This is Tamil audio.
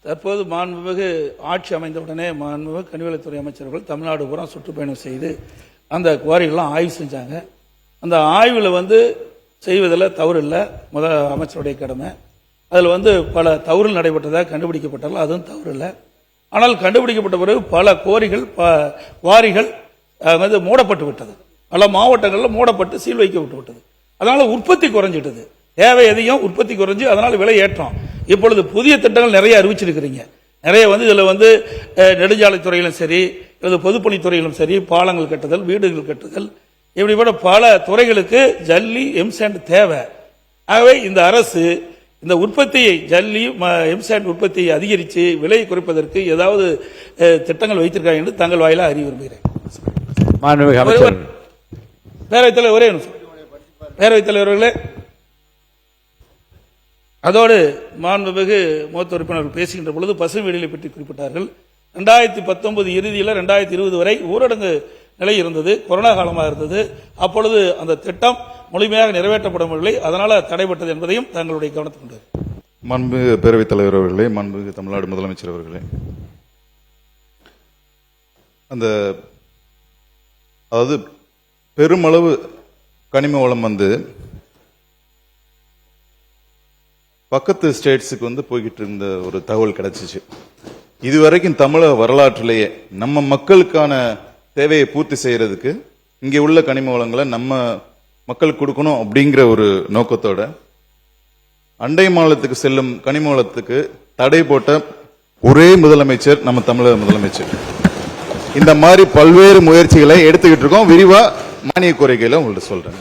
தற்போது மாண்புமிகு ஆட்சி அமைந்தவுடனே மாண்புமிகு கனிவளத்துறை அமைச்சர்கள் தமிழ்நாடு பூரா சுற்றுப்பயணம் செய்து அந்த குவாரிகள்லாம் ஆய்வு செஞ்சாங்க. அந்த ஆய்வில் செய்வதில் தவறு இல்லை, அமைச்சருடைய கடமை. அதில் பல தவறுகள் நடைபெற்றதாக கண்டுபிடிக்கப்பட்டாலும் அதுவும் தவறு இல்லை. ஆனால் கண்டுபிடிக்கப்பட்ட பிறகு பல குவாரிகள் மூடப்பட்டு விட்டது. பல மாவட்டங்களில் மூடப்பட்டு சீல் வைக்கப்பட்டு விட்டது. அதனால உற்பத்தி குறைஞ்சிட்டது, தேவை அதிகம், உற்பத்தி குறைஞ்சு, அதனால விலை ஏற்றம். இப்பொழுது புதிய திட்டங்கள் நிறைய அறிவிச்சிருக்கிறீங்க. நிறைய இதில் நெடுஞ்சாலைத்துறையிலும் சரி, பொதுப்பணித்துறையிலும் சரி, பாலங்கள் கட்டுதல், வீடுகள் கட்டுதல், இப்படிப்பட்ட பல துறைகளுக்கு ஜல்லி எம்சாண்ட் தேவை. ஆகவே இந்த அரசு இந்த உற்பத்தியை, ஜல்லி எம்சாண்ட் உற்பத்தியை அதிகரித்து விலையை குறைப்பதற்கு ஏதாவது திட்டங்கள் வைத்திருக்காங்க என்று தங்கள் வாயிலாக அறிய விரும்புகிறேன். பேரவைத் தலைவர், ஒரே பேரவைத் தலைவர்களே, அதோடு மாண்புமிகு மூத்த உறுப்பினர்கள் பேசுகின்ற பொழுது பசுமை வீடுகளை பற்றி குறிப்பிட்டார்கள். 2019 இறுதியில் 2020 வரை ஊரடங்கு நிலை இருந்தது, கொரோனா காலமாக இருந்தது. அப்பொழுது அந்த திட்டம் முழுமையாக நிறைவேற்றப்படவில்லை, அதனால தடைபட்டது என்பதையும் தங்களுடைய கவனத்துக்கு கொண்டு. மாண்புமிகு பேரவைத் தலைவர் அவர்களே, மாண்புமிகு தமிழ்நாடு முதலமைச்சர் அவர்களே, அதாவது பெருமளவு கனிம வளம் பக்கத்து ஸ்டேட்ஸுக்கு போய்கிட்டு இருந்த ஒரு தகவல் கிடைச்சிச்சு. இதுவரைக்கும் தமிழக வரலாற்றிலேயே நம்ம மக்களுக்கான தேவையை பூர்த்தி செய்யறதுக்கு இங்கே உள்ள கனிம வளங்களை நம்ம மக்களுக்கு கொடுக்கணும் அப்படிங்கிற ஒரு நோக்கத்தோட அண்டை மாநிலத்துக்கு செல்லும் கனிம வளத்துக்கு தடை போட்ட ஒரே முதலமைச்சர் நம்ம தமிழக முதலமைச்சர். இந்த மாதிரி பல்வேறு முயற்சிகளை எடுத்துக்கிட்டு இருக்கோம். விரிவா மானிய கோரிக்கையில உங்கள்ட்ட சொல்றேன்.